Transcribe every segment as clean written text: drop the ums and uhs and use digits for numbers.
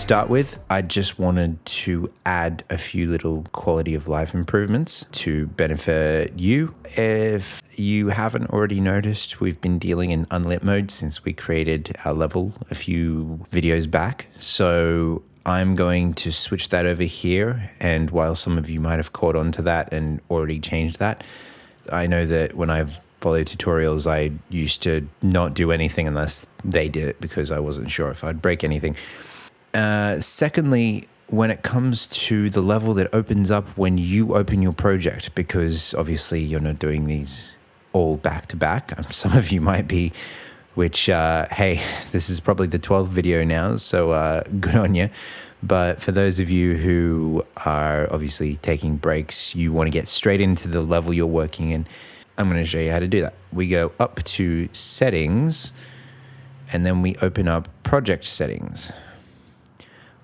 start with, I just wanted to add a few little quality of life improvements to benefit you. If you haven't already noticed, we've been dealing in unlit mode since we created our level a few videos back. So I'm going to switch that over here. And while some of you might have caught on to that and already changed that, I know that when I've followed tutorials, I used to not do anything unless they did it because I wasn't sure if I'd break anything. Secondly, when it comes to the level that opens up when you open your project, because obviously you're not doing these all back to back. Some of you might be, which, hey, this is probably the 12th video now, so good on you. But for those of you who are obviously taking breaks, you want to get straight into the level you're working in, I'm going to show you how to do that. We go up to settings, and then we open up project settings.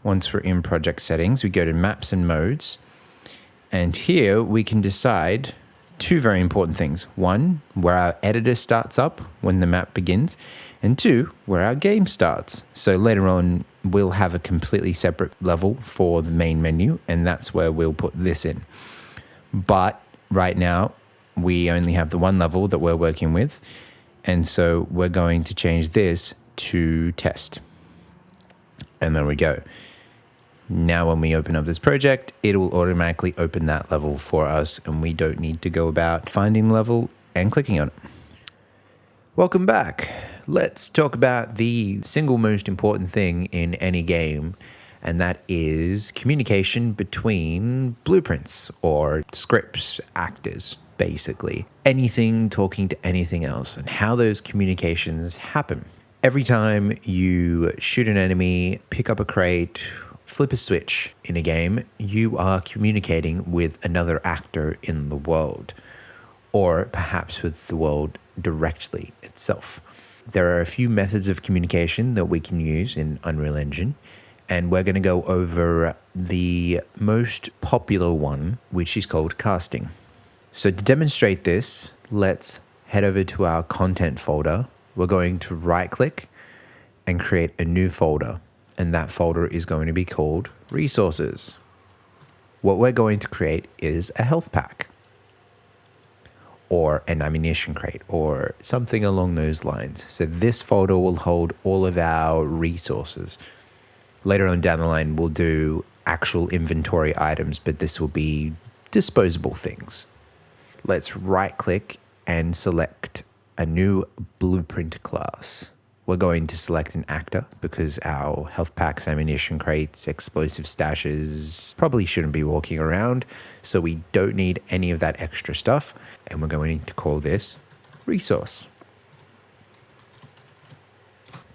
Once we're in project settings, we go to maps and modes. And here we can decide two very important things. One, where our editor starts up when the map begins. And two, where our game starts. So later on, we'll have a completely separate level for the main menu, and that's where we'll put this in. But right now, we only have the one level that we're working with. And so we're going to change this to test. And there we go. Now when we open up this project, it will automatically open that level for us, and we don't need to go about finding the level and clicking on it. Welcome back. Let's talk about the single most important thing in any game, and that is communication between blueprints or scripts, actors, basically. Anything talking to anything else, and how those communications happen. Every time you shoot an enemy, pick up a crate, flip a switch in a game, you are communicating with another actor in the world, or perhaps with the world directly itself. There are a few methods of communication that we can use in Unreal Engine, and we're going to go over the most popular one, which is called casting. So to demonstrate this, let's head over to our content folder. We're going to right-click and create a new folder. And that folder is going to be called Resources. What we're going to create is a health pack, or an ammunition crate, or something along those lines. So this folder will hold all of our resources. Later on down the line, we'll do actual inventory items, but this will be disposable things. Let's right-click and select a new blueprint class. We're going to select an actor because our health packs, ammunition crates, explosive stashes probably shouldn't be walking around, so we don't need any of that extra stuff. And we're going to call this resource.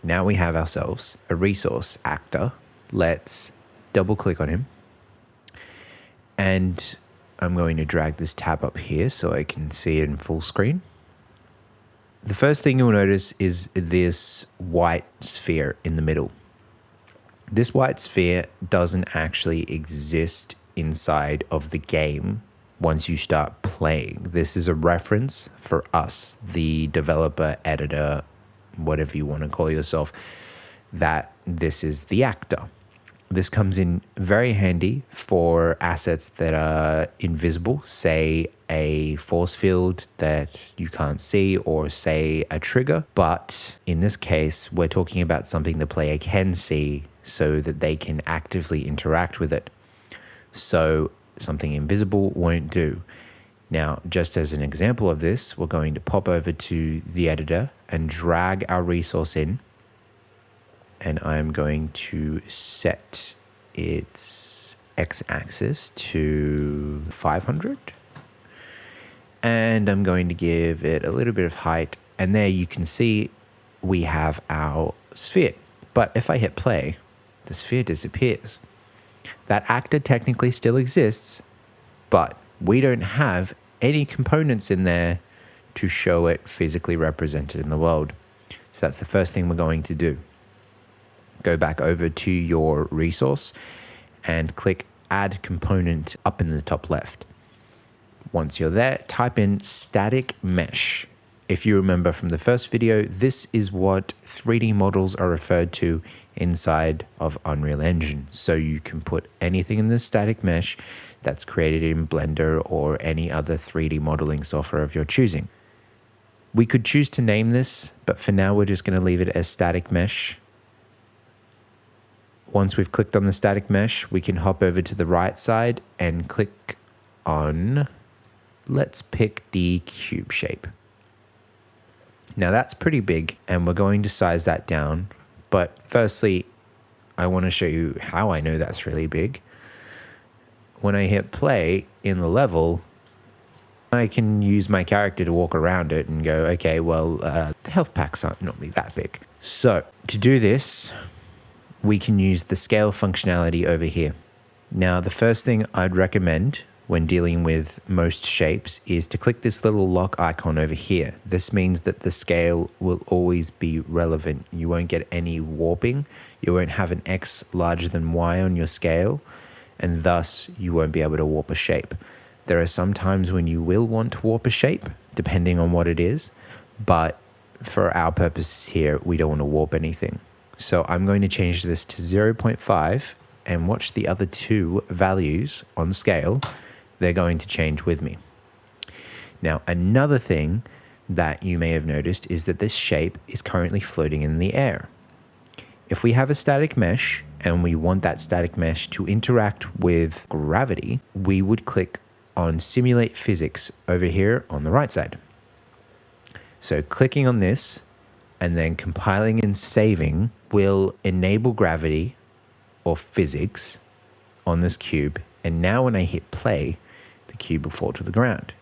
Now we have ourselves a resource actor. Let's double click on him. And I'm going to drag this tab up here so I can see it in full screen. The first thing you'll notice is this white sphere in the middle. This white sphere doesn't actually exist inside of the game once you start playing. This is a reference for us, the developer, editor, whatever you want to call yourself, that this is the actor. This comes in very handy for assets that are invisible, say a force field that you can't see, or say a trigger. But in this case, we're talking about something the player can see so that they can actively interact with it. So something invisible won't do. Now, just as an example of this, we're going to pop over to the editor and drag our resource in. And I'm going to set its x-axis to 500. And I'm going to give it a little bit of height. And there you can see we have our sphere. But if I hit play, the sphere disappears. That actor technically still exists, but we don't have any components in there to show it physically represented in the world. So that's the first thing we're going to do. Go back over to your resource and click Add Component up in the top left. Once you're there, type in static mesh If you remember from the first video, this is what 3D models are referred to inside of Unreal Engine. So you can put anything in the static mesh that's created in Blender or any other 3D modeling software of your choosing. We could choose to name this, but for now we're just going to leave it as static mesh. Once we've clicked on the static mesh, we can hop over to the right side and click on, let's pick the cube shape. Now that's pretty big and we're going to size that down. But firstly, I want to show you how I know that's really big. When I hit play in the level, I can use my character to walk around it and go, okay, well, the health packs aren't normally that big. So to do this, we can use the scale functionality over here. Now, the first thing I'd recommend when dealing with most shapes is to click this little lock icon over here. This means that the scale will always be relevant. You won't get any warping. You won't have an X larger than Y on your scale, and thus you won't be able to warp a shape. There are some times when you will want to warp a shape, depending on what it is, but for our purposes here, we don't want to warp anything. So I'm going to change this to 0.5 and watch the other two values on scale. They're going to change with me. Now, another thing that you may have noticed is that this shape is currently floating in the air. If we have a static mesh and we want that static mesh to interact with gravity, we would click on Simulate Physics over here on the right side. So clicking on this and then compiling and saving will enable gravity or physics on this cube. And now when I hit play, the cube will fall to the ground.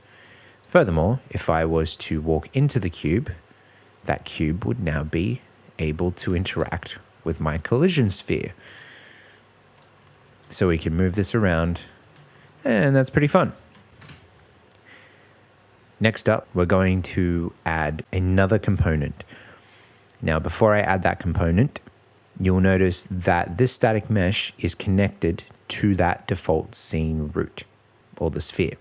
Furthermore, if I was to walk into the cube, that cube would now be able to interact with my collision sphere. So we can move this around, and that's pretty fun. Next up, we're going to add another component. Now, before I add that component, you'll notice that this static mesh is connected to that default scene root or the sphere.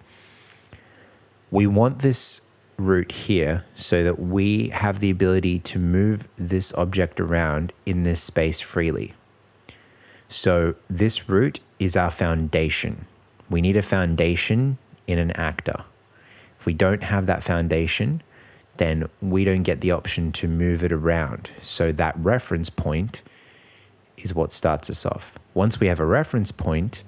We want this root here so that we have the ability to move this object around in this space freely. So this root is our foundation. We need a foundation in an actor. If we don't have that foundation, then we don't get the option to move it around. So that reference point is what starts us off. Once we have a reference point,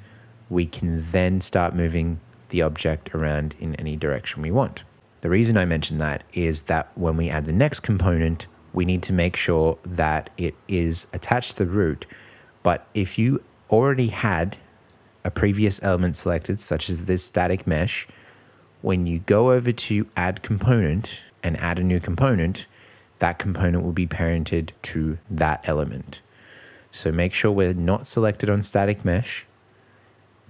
we can then start moving the object around in any direction we want. The reason I mention that is that when we add the next component, we need to make sure that it is attached to the root. But if you already had a previous element selected, such as this static mesh, when you go over to add component and add a new component, that component will be parented to that element. So make sure we're not selected on static mesh.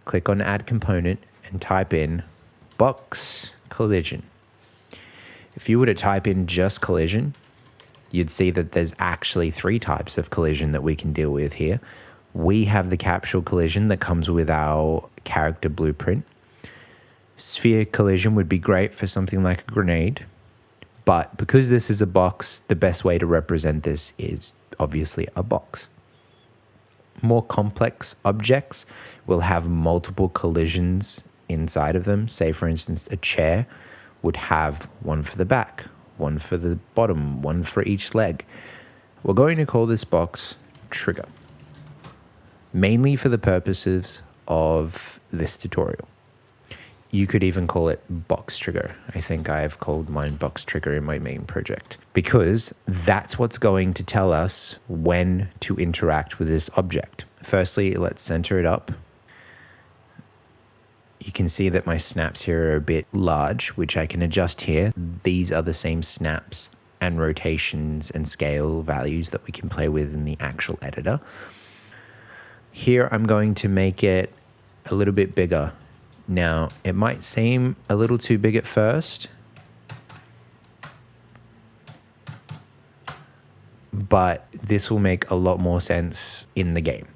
Click on add component and type in box collision. If you were to type in just collision, you'd see that there's actually 3 types of collision that we can deal with here. We have the capsule collision that comes with our character blueprint. Sphere collision would be great for something like a grenade, but because this is a box, the best way to represent this is obviously a box. More complex objects will have multiple collisions inside of them. Say, for instance, a chair would have one for the back, one for the bottom, one for each leg. We're going to call this box trigger, mainly for the purposes of this tutorial. You could even call it box trigger. I think I've called mine box trigger in my main project because that's what's going to tell us when to interact with this object. Firstly, let's center it up. You can see that my snaps here are a bit large, which I can adjust here. These are the same snaps and rotations and scale values that we can play with in the actual editor. Here, I'm going to make it a little bit bigger. Now, it might seem a little too big at first, but this will make a lot more sense in the game.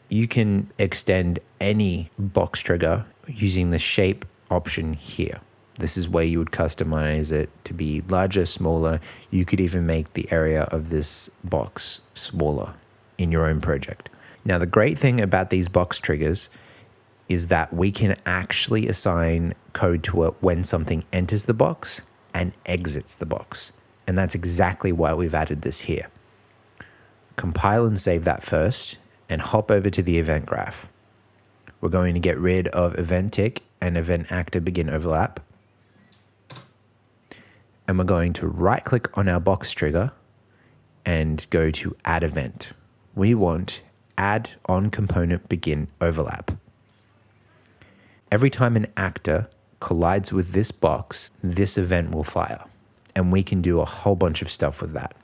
You can extend any box trigger using the shape option here. This is where you would customize it to be larger, smaller. You could even make the area of this box smaller in your own project. Now, the great thing about these box triggers is that we can actually assign code to it when something enters the box and exits the box. And that's exactly why we've added this here. Compile and save that first and hop over to the event graph. We're going to get rid of event tick and event actor begin overlap. And we're going to right click on our box trigger and go to add event. We want add on component begin overlap. Every time an actor collides with this box, this event will fire. And we can do a whole bunch of stuff with that.